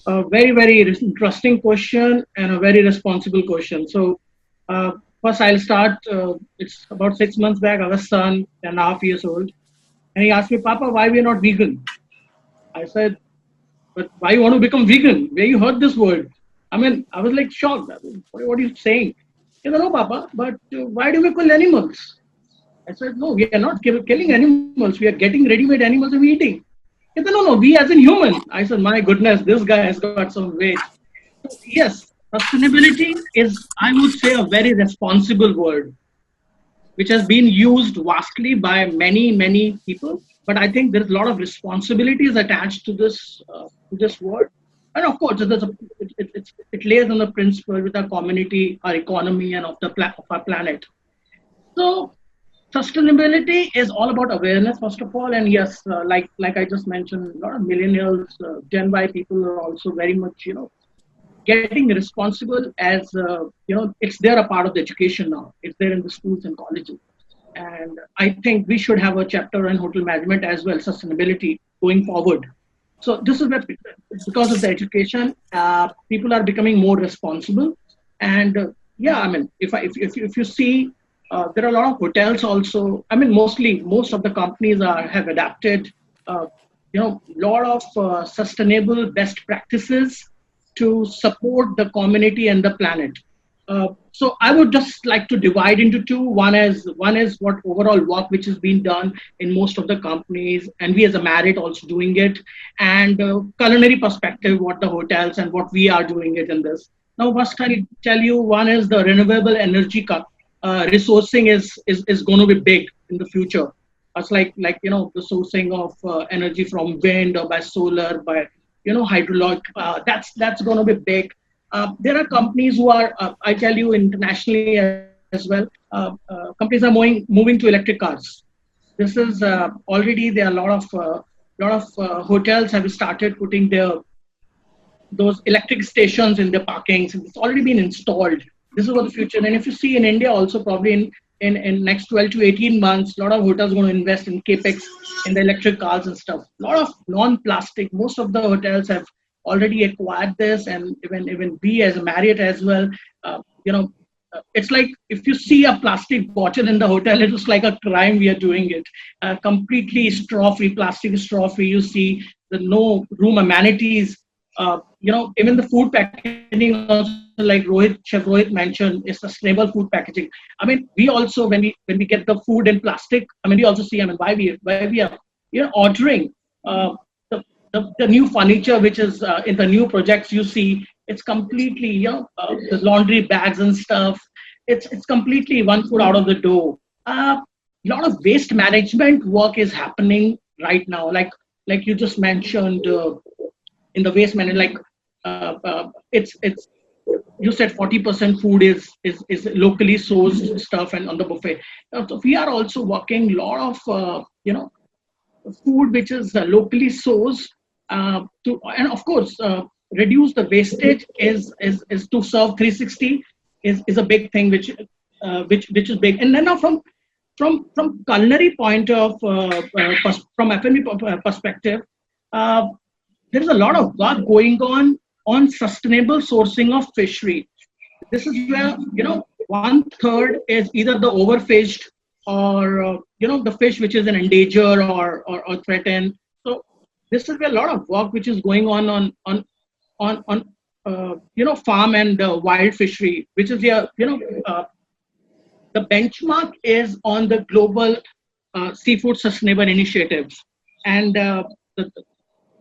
A very, very interesting question and a very responsible question. So, first I'll start. It's about 6 months back. Our son, 10.5 years old, and he asked me, "Papa, why we are not vegan?" I said, "But why you want to become vegan? Where you heard this word?" I mean, I was like shocked. I mean, what are you saying? He said, "No, Papa, but why do we kill animals?" I said, "No, we are not killing animals. We are getting ready-made animals and we eating." He said, "No, no, we as in human." I said, "My goodness, this guy has got some weight." So, yes, sustainability is, I would say, a very responsible word, which has been used vastly by many, many people. But I think there's a lot of responsibilities attached to this word. And of course, it lays on the principle with our community, our economy, and of our planet. So sustainability is all about awareness, first of all. And yes, like I just mentioned, a lot of millennials, Gen Y people are also very much, getting responsible as it's there a part of the education now. It's there in the schools and colleges, and I think we should have a chapter on hotel management as well, sustainability going forward. So this is where, because of the education, people are becoming more responsible. And yeah, I mean, if you see, there are a lot of hotels also. I mean, most of the companies have adapted, lot of sustainable best practices to support the community and the planet. So I would just like to divide into two. One is what overall work which is being done in most of the companies, and we as a Marriott also doing it, and culinary perspective, what the hotels and what we are doing it in this. Now, first I'll tell you, one is the renewable energy resourcing is going to be big in the future. It's the sourcing of energy from wind or by solar, by hydraulic. That's going to be big. There are companies who are, I tell you, internationally as well. Companies are moving to electric cars. This is already there are a lot of hotels have started putting those electric stations in the parkings. It's already been installed. This is what the future. And if you see in India also, probably in next 12 to 18 months, a lot of hotels are going to invest in capex in the electric cars and stuff. A lot of non-plastic. Most of the hotels have already acquired this, and even we as a Marriott as well. It's like if you see a plastic bottle in the hotel, it was like a crime. We are doing it completely straw-free, plastic straw-free. You see the no room amenities. Even the food packaging also, like Chef Rohit mentioned, is sustainable food packaging. I mean, we also when we get the food in plastic, I mean, we also see, I mean, why we are ordering the new furniture, which is in the new projects. You see, it's completely the laundry bags and stuff. It's completely one foot out of the door. A lot of waste management work is happening right now, like you just mentioned. In the waste management, it's you said 40% food is locally sourced stuff and on the buffet. So we are also working a lot of food which is locally sourced to, and of course reduce the wastage is to serve 360 is a big thing which is big. And then now from culinary point of from F&B perspective. There's a lot of work going on sustainable sourcing of fishery. This is where, one third is either the overfished or, the fish which is an endangered or threatened. So this is where a lot of work which is going on farm and wild fishery, which is the benchmark is on the global seafood sustainable initiatives. And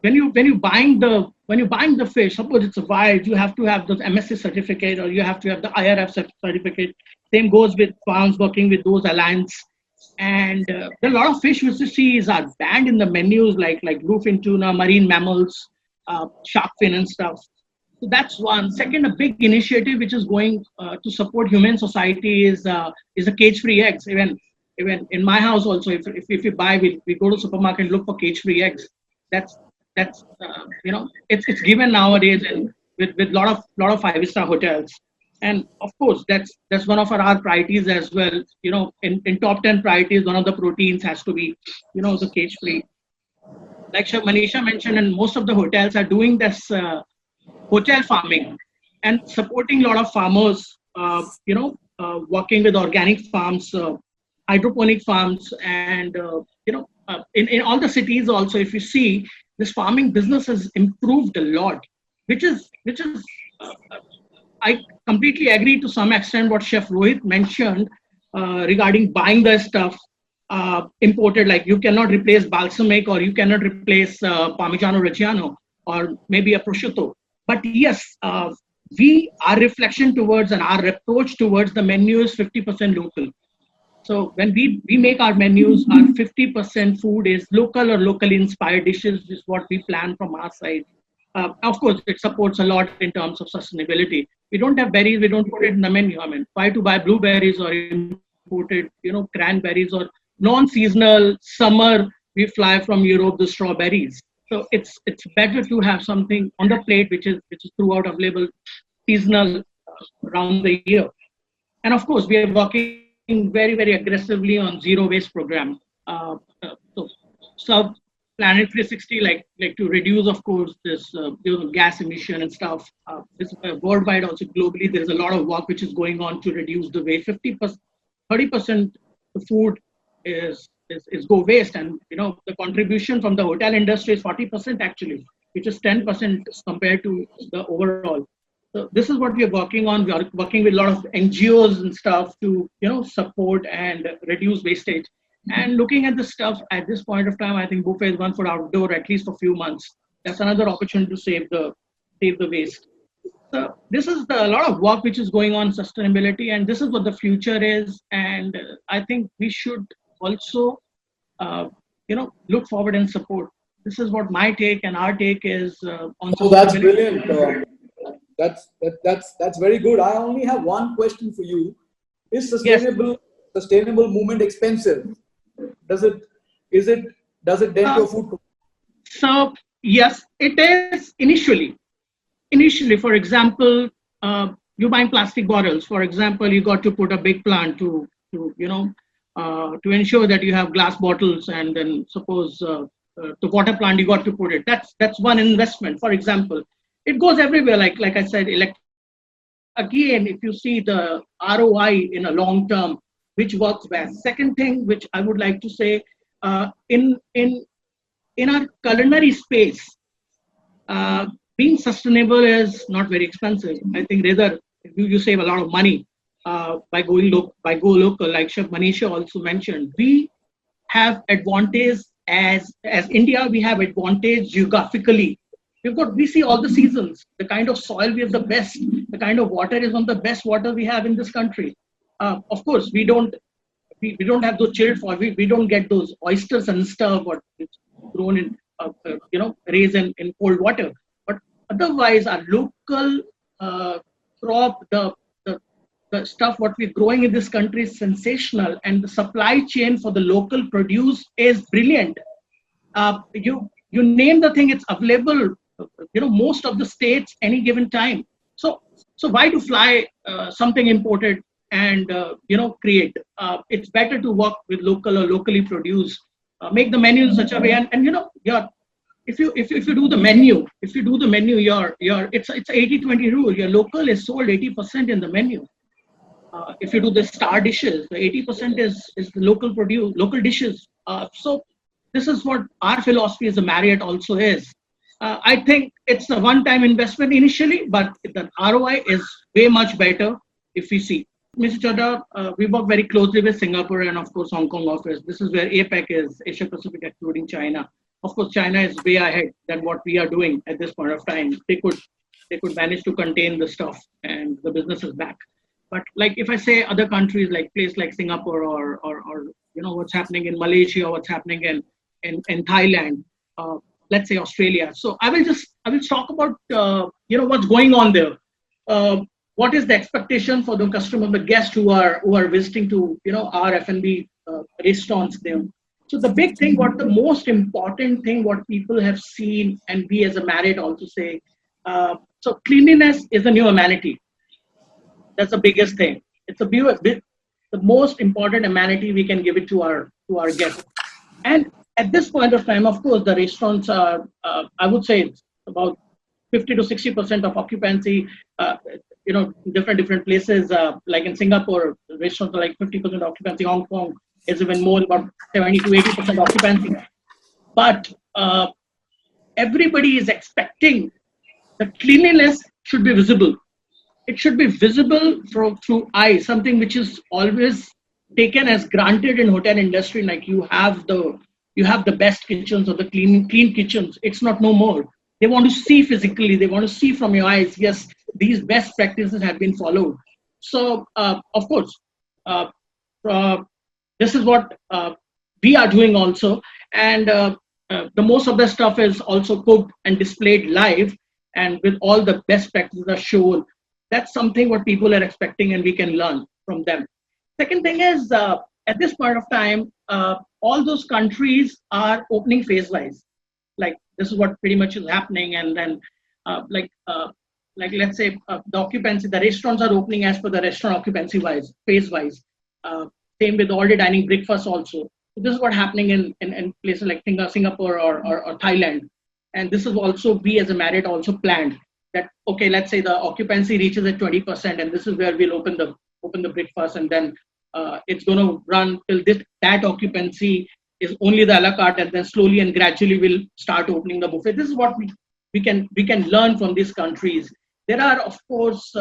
when you buying the fish, suppose it's a wild, you have to have the MSC certificate or you have to have the IRF certificate. Same goes with farms working with those alliance. And there are a lot of fish which you see are banned in the menus, like bluefin tuna, marine mammals, shark fin and stuff. So that's one. Second, a big initiative which is going to support human society is a cage-free eggs. Even in my house also, if you buy, we go to supermarket and look for cage-free eggs. That's it's given nowadays and with lot of 5-star hotels. And of course that's one of our priorities as well. In top 10 priorities, one of the proteins has to be the cage free. Like Manisha mentioned, and most of the hotels are doing this hotel farming and supporting a lot of farmers, working with organic farms, hydroponic farms, and in all the cities also. If you see, this farming business has improved a lot, which is I completely agree to some extent what Chef Rohit mentioned regarding buying the stuff imported. Like you cannot replace balsamic or you cannot replace Parmigiano Reggiano or maybe a prosciutto. But yes, our reflection towards and our approach towards the menu is 50% local. So when we make our menus, our 50% food is local or locally inspired dishes is what we plan from our side. Of course, it supports a lot in terms of sustainability. We don't have berries, we don't put it in the menu. I mean, why to buy blueberries or imported, cranberries or non-seasonal summer? We fly from Europe the strawberries. So it's better to have something on the plate which is throughout available, seasonal around the year. And of course, we are working very, very aggressively on zero waste program. So South Planet 360, like to reduce, of course, this gas emission and stuff. This worldwide, also globally, there is a lot of work which is going on to reduce the waste. 50%, 30% the food is go waste, and the contribution from the hotel industry is 40% actually, which is 10% compared to the overall. So this is what we are working on. We are working with a lot of NGOs and stuff to support and reduce wastage. And looking at the stuff at this point of time, I think buffet is one for outdoor at least for a few months. That's another opportunity to save the waste. So this is a lot of work which is going on sustainability, and this is what the future is. And I think we should also look forward and support. This is what my take and our take is on Oh, that's sustainability. brilliant. That's very good. I only have one question for you. Is Yes. sustainable movement expensive? Does it is it does it dent Uh, your food? so yes, it is initially. Initially, for example, you buying plastic bottles. For example, you got to put a big plant to ensure that you have glass bottles, and then suppose the water plant you got to put it. That's one investment. For example, it goes everywhere. Like I said, again, if you see the ROI in a long term, which works best. Second thing, which I would like to say, in our culinary space, being sustainable is not very expensive. I think rather you save a lot of money by go local. Like Chef Manisha also mentioned, we have advantage as India. We have advantage geographically. We see all the seasons. The kind of soil we have the best. The kind of water is one of the best water we have in this country. Of course, we don't have those chilled for we don't get those oysters and stuff what it's grown in raised in cold water. But otherwise, our local crop, the stuff what we're growing in this country is sensational, and the supply chain for the local produce is brilliant. You name the thing, it's available. Most of the states any given time. So why to fly something imported and create? It's better to work with local or locally produced. Make the menu in such a way, and your if you do the menu, your it's 80-20 rule. Your local is sold 80% in the menu. If you do the star dishes, the 80% is the local produce, local dishes. So this is what our philosophy as a Marriott also is. I think it's a one-time investment initially, but the ROI is way much better if we see. Mr. Chadha, we work very closely with Singapore and of course Hong Kong office. This is where APEC is, Asia Pacific excluding China. Of course, China is way ahead than what we are doing at this point of time. They could manage to contain the stuff and the business is back. But like if I say other countries like place like Singapore or what's happening in Malaysia, what's happening in Thailand, let's say Australia. So I will talk about what's going on there. What is the expectation for the customer, the guests who are visiting to our F&B restaurants there. So the big thing, what the most important thing, what people have seen, and we as a Marriott also say, so cleanliness is a new amenity. That's the biggest thing. It's the most important amenity we can give it to our guests. And at this point of time, of course, the restaurants are, I would say, it's about 50 to 60% of occupancy. Different places like in Singapore, restaurants are like 50% occupancy. Hong Kong is even more, about 70 to 80% occupancy. But everybody is expecting the cleanliness should be visible. It should be visible through eyes, something which is always taken as granted in hotel industry. Like you have the best kitchens or the clean kitchens. It's not no more. They want to see physically. They want to see from your eyes. Yes, these best practices have been followed. So of course, uh, uh, this is what we are doing also, and the most of the stuff is also cooked and displayed live, and with all the best practices are shown. That's something what people are expecting, and we can learn from them. Second thing is, at this point of time, all those countries are opening phase wise. Like this is what pretty much is happening, and then like let's say the occupancy, the restaurants are opening as per the restaurant occupancy wise, phase wise. Uh, Same with all the dining breakfast also. So this is what happening in places like Singapore or Thailand, and this is also we as a Marriott also planned that okay, let's say the occupancy reaches at 20%, and this is where we'll open the breakfast, and then it's going to run till that occupancy is only the a la carte, and then slowly and gradually we'll start opening the buffet. This is what we can learn from these countries. There are of course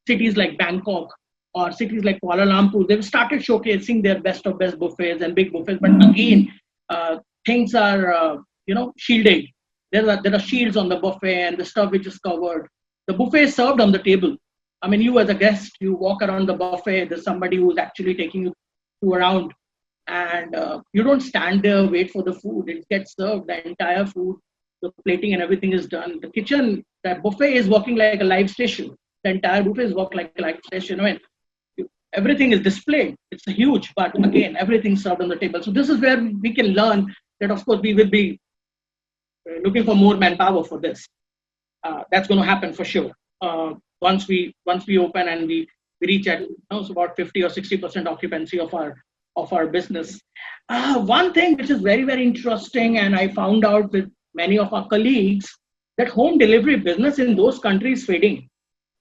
cities like Bangkok or cities like Kuala Lumpur. They've started showcasing their best of best buffets and big buffets, but again, things are shielded. There are shields on the buffet and the stuff which is covered. The buffet is served on the table. I mean, you as a guest, you walk around the buffet. There's somebody who's actually taking you around, and you don't stand there wait for the food. It gets served. The entire food, the plating and everything is done. The kitchen, that buffet is working like a live station. The entire buffet is working like a live station. I mean, everything is displayed. It's huge, but again, everything's served on the table. So this is where we can learn that. Of course, we will be looking for more manpower for this. That's going to happen for sure. Once we open and we reach at so about 50 or 60% occupancy of our business. One thing which is very very interesting, and I found out with many of our colleagues, that home delivery business in those countries is fading.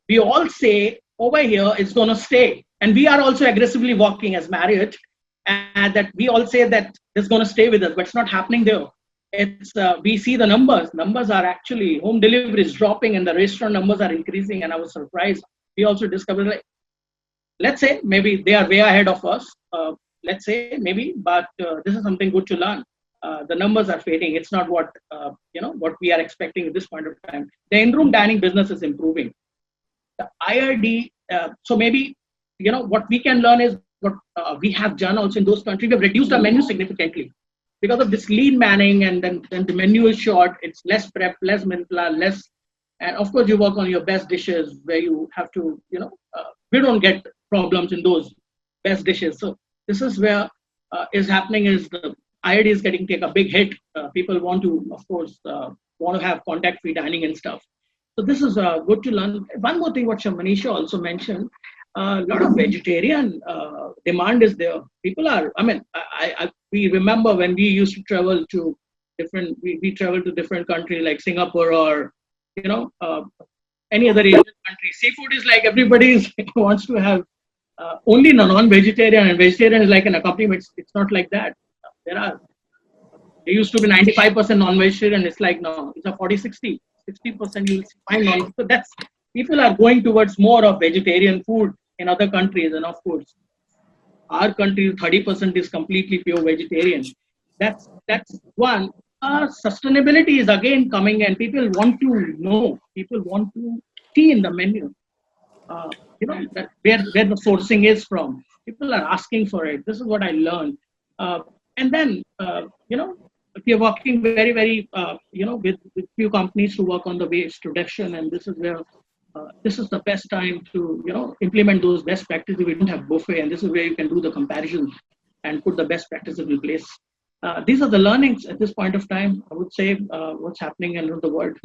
We all say over here it's going to stay, and we are also aggressively working as Marriott, and that we all say that it's going to stay with us, but it's not happening there. It's we see the numbers are actually, home delivery is dropping and the restaurant numbers are increasing, and I was surprised. We also discovered, like, let's say maybe they are way ahead of us, let's say maybe, but this is something good to learn. The numbers are fading. It's not what we are expecting at this point of time. The in-room dining business is improving. The IRD, so maybe what we can learn is what we have done also in those countries. We have reduced our menu significantly because of this lean manning, and then the menu is short. It's less prep, less minpla, less, and of course you work on your best dishes where you have to we don't get problems in those best dishes. So this is where is happening is the IRD is getting take a big hit. People want to, of course, want to have contact free dining and stuff. So this is good to learn. One more thing, what Manisha also mentioned, a lot of vegetarian demand is there. People are, I mean, we remember when we used to travel to we travel to different countries like Singapore or, any other Asian country. Seafood is like everybody wants to have only non-vegetarian, and vegetarian is like an accompaniment. It's not like that. There used to be 95% non-vegetarian. It's like, no, it's a 60% you'll find non. So that's, people are going towards more of vegetarian food in other countries, and of course, our country 30% is completely pure vegetarian. That's one. Sustainability is again coming, and people want to know. People want to see in the menu. That where the sourcing is from. People are asking for it. This is what I learned. And then, if you're working very, very, with few companies to work on the waste reduction, and this is where, this is the best time to, implement those best practices. We don't have buffet, and this is where you can do the comparison and put the best practices in place. These are the learnings at this point of time. I would say what's happening in the world.